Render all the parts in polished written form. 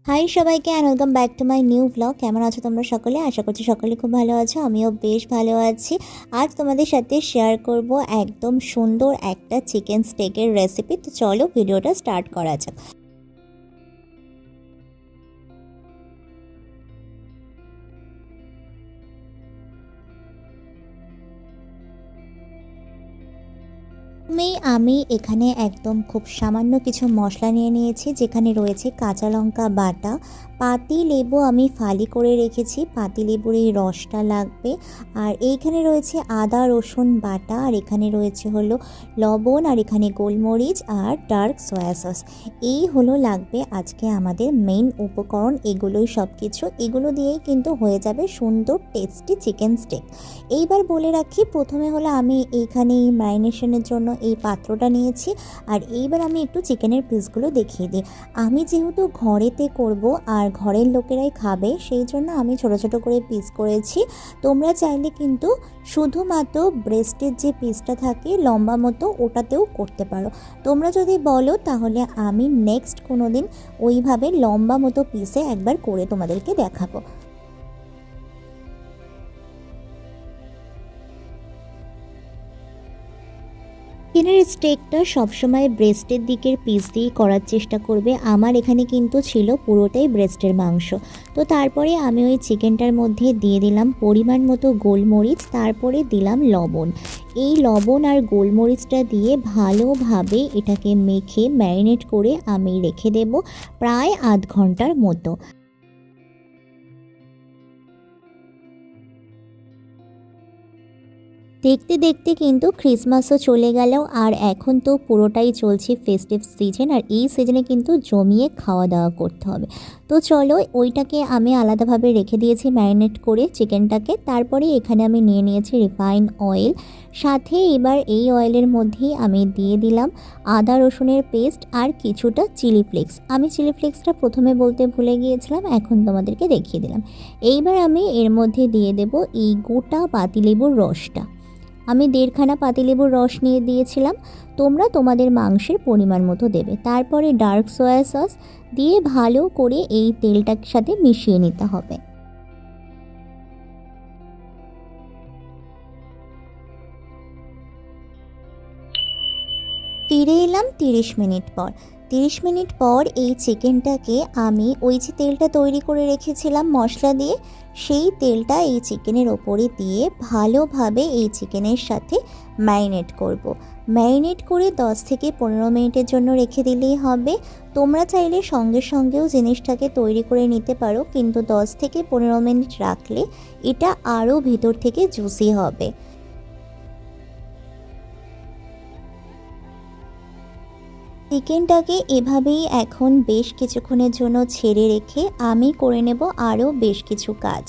High সবাইকে and welcome back to my new blog. কেমন আছো তোমরা সকলে? আশা করছি সকলে খুব ভালো আছো, আমিও বেশ ভালো আছি। আজ তোমাদের সাথে শেয়ার করব একদম সুন্দর একটা চিকেন স্টেকের রেসিপি। তো চলো ভিডিওটা স্টার্ট করা যাক। আমি এখানে একদম খুব সামান্য কিছু মশলা নিয়ে নিয়েছি, যেখানে রয়েছে কাঁচা লঙ্কা বাটা, পাতি লেবু আমি ফালি করে রেখেছি, পাতি লেবুর এই রসটা লাগবে, আর এইখানে রয়েছে আদা রসুন বাটা, আর এখানে রয়েছে হলো লবণ, আর এখানে গোলমরিচ আর ডার্ক সয়া সস। এই হলো লাগবে আজকে আমাদের মেইন উপকরণ। এগুলোই সব কিছু, এগুলো দিয়েই কিন্তু হয়ে যাবে সুন্দর টেস্টি চিকেন স্টেক। এইবার বলে রাখি, প্রথমে হলো আমি এইখানে এই ম্যারিনেশনের জন্য এই পাত্রটা নিয়েছি, আর এইবার আমি একটু চিকেনের পিসগুলো দেখিয়ে দিই। আমি যেহেতু ঘরেতে করব আর ঘরের লোকেরাই খাবে, সেই জন্য আমি ছোট ছোট করে পিস করেছি। তোমরা চাইলে কিন্তু শুধুমাত্র ব্রেস্টের যে পিসটা থাকে লম্বা মতো, ওটাতেও করতে পারো। তোমরা যদি বলো তাহলে আমি নেক্সট কোনো দিন ওইভাবে লম্বা মতো পিসে একবার করে তোমাদেরকে দেখাবো। চিকেনের স্টেকটা সবসময় ব্রেস্টের দিকের পিস দিয়েই করার চেষ্টা করবে। আমার এখানে কিন্তু ছিল পুরোটাই ব্রেস্টের মাংস। তো তারপরে আমি ওই চিকেনটার মধ্যে দিয়ে দিলাম পরিমাণ মতো গোলমরিচ, তারপরে দিলাম লবণ। এই লবণ আর গোলমরিচটা দিয়ে ভালোভাবে এটাকে মেখে ম্যারিনেট করে আমি রেখে দেব প্রায় আধ ঘন্টার মতো। দেখতে দেখতে কিন্তু ক্রিসমাসও চলে গেল, আর এখন তো পুরোটাই চলছে ফেস্টিভ সিজন, আর এই সিজনে কিন্তু জমিয়ে খাওয়া দাওয়া করতে হবে। তো চলো, ওইটাকে আমি আলাদাভাবে রেখে দিয়েছি ম্যারিনেট করে চিকেনটাকে। তারপরে এখানে আমি নিয়ে নিয়েছি রিফাইন অয়েল, সাথে এবার এই অয়েলের মধ্যেই আমি দিয়ে দিলাম আদা রসুনের পেস্ট আর কিছুটা চিলি ফ্লেক্স। আমি চিলি ফ্লেক্সটা প্রথমে বলতে ভুলে গিয়েছিলাম, এখন তোমাদেরকে দেখিয়ে দিলাম। এইবার আমি এর মধ্যে দিয়ে দেব এই গোটা পাতিলেবুর রসটা। আমি 1.5 খানা পাতিলেবুর রস নিয়ে দিয়েছিলাম, তোমরা তোমাদের মাংসের পরিমাণ মতো দেবে। তারপরে ডার্ক সয়া সস দিয়ে ভালো করে এই তেলটার সাথে মিশিয়ে নিতে হবে। ফিরে এলাম 30 মিনিট পর। 30 মিনিট পর এই চিকেনটাকে আমি ওই যে তেলটা তৈরি করে রেখেছিলাম মশলা দিয়ে, সেই তেলটা এই চিকেনের ওপরে দিয়ে ভালোভাবে এই চিকেনের সাথে ম্যারিনেট করব। ম্যারিনেট করে 10 থেকে 15 মিনিটের জন্য রেখে দিলেই হবে। তোমরা চাইলে সঙ্গে সঙ্গেও জিনিসটাকে তৈরি করে নিতে পারো, কিন্তু 10 থেকে 15 মিনিট রাখলে এটা আরও ভিতর থেকে জুসি হবে। চিকেনটাকে এভাবেই এখন বেশ কিছুক্ষণের জন্য ছেড়ে রেখে আমি করে নেব আরও বেশ কিছু কাজ।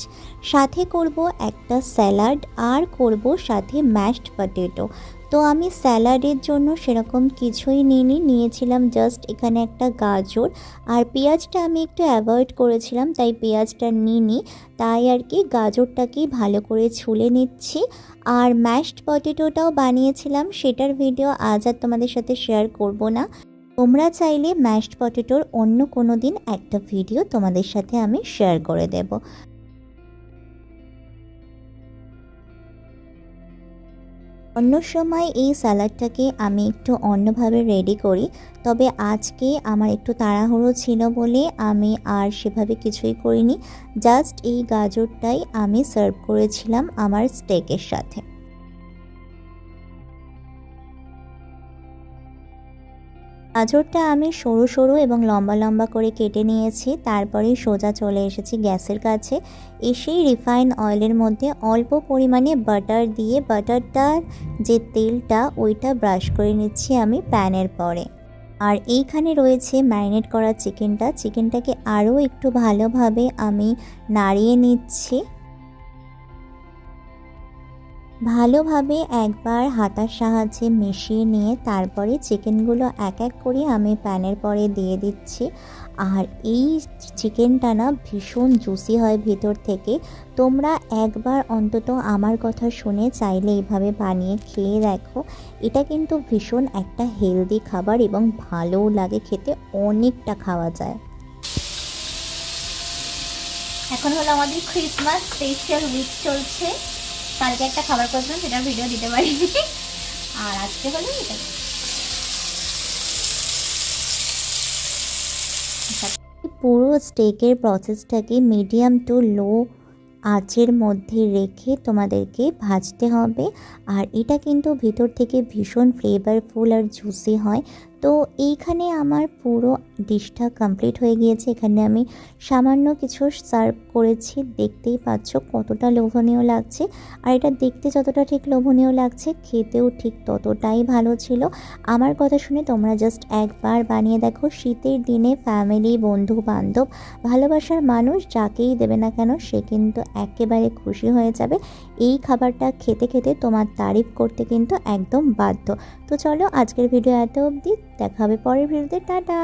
সাথে করব একটা স্যালাড, আর করব সাথে ম্যাশড পটেটো। তো আমি স্যালাডের জন্য সেরকম কিছুই নিইনি, নিয়েছিলাম জাস্ট এখানে একটা গাজর, আর পেঁয়াজটা আমি একটু অ্যাভয়েড করেছিলাম তাই পেঁয়াজটা নিইনি। তাই আর কি গাজরটাকেই ভালো করে ছুলে নিচ্ছি। আর ম্যাশড পটেটোটাও বানিয়েছিলাম, সেটার ভিডিও আজ আর তোমাদের সাথে শেয়ার করব না। তোমরা চাইলে ম্যাশড পটেটোর অন্য কোনো দিন একটা ভিডিও তোমাদের সাথে আমি শেয়ার করে দেব। অন্য সময় এই স্যালাডটাকে আমি একটু অন্যভাবে রেডি করি, তবে আজকে আমার একটু তাড়াহুড়ো ছিল বলে আমি আর সেভাবে কিছুই করিনি। জাস্ট এই গাজরটাই আমি সার্ভ করেছিলাম আমার স্টেকের সাথে। গাজরটা আমি সরু সরু এবং লম্বা লম্বা করে কেটে নিয়েছি, তারপরেই সোজা চলে এসেছি গ্যাসের কাছে। এসেই রিফাইন অয়েলের মধ্যে অল্প পরিমাণে বাটার দিয়ে বাটারটার যে তেলটা ওইটা ব্রাশ করে নিচ্ছি আমি প্যানের পরে। আর এইখানে রয়েছে ম্যারিনেট করা চিকেনটাকে আরও একটু ভালোভাবে আমি নাড়িয়ে নিচ্ছি। ভালোভাবে একবার হাতার সাহায্যে মিশিয়ে নিয়ে তারপরে চিকেনগুলো এক এক করে আমি প্যানের পরে দিয়ে দিচ্ছি। আর এই চিকেনটা না ভীষণ জুসি হয় ভিতর থেকে। তোমরা একবার অন্তত আমার কথা শুনে চাইলে এইভাবে বানিয়ে খেয়ে দেখো। এটা কিন্তু ভীষণ একটা হেলদি খাবার এবং ভালোও লাগে খেতে, অনেকটা খাওয়া যায়। এখন হলো আমাদের ক্রিসমাস স্পেশাল উইক চলছে। কালকে একটা খাবার করেছিলাম, সেটা ভিডিও দিতে পারিনি, আর আজকে হলো এটা। পুরো স্টেকের প্রসেসটাকে মিডিয়াম টু লো আঁচের মধ্যে রেখে তোমাদেরকে ভাজতে হবে। আর এটা কিন্তু ভিতর থেকে ভীষণ ফ্লেভারফুল আর জুসি হয়। তো এইখানে আমার পুরো ডিশটা কমপ্লিট হয়ে গিয়েছে। এখানে আমি সামান্য কিছু সার্ভ করেছি, দেখতেই পাচ্ছ কতটা লোভনীয় লাগছে। আর এটা দেখতে যতটা ঠিক লোভনীয় লাগছে, খেতেও ঠিক ততটাই ভালো ছিল। আমার কথা শুনে তোমরা জাস্ট একবার বানিয়ে দেখো। শীতের দিনে ফ্যামিলি, বন্ধু বান্ধব, ভালোবাসার মানুষ যাকেই দেবে না কেন, সে কিন্তু একেবারে খুশি হয়ে যাবে। এই খাবারটা খেতে খেতে তোমার তারিফ করতে কিন্তু একদম বাধ্য। তো চলো, আজকের ভিডিও এত অবধি, দেখা হবে পরের ভিডিওতে। টাটা।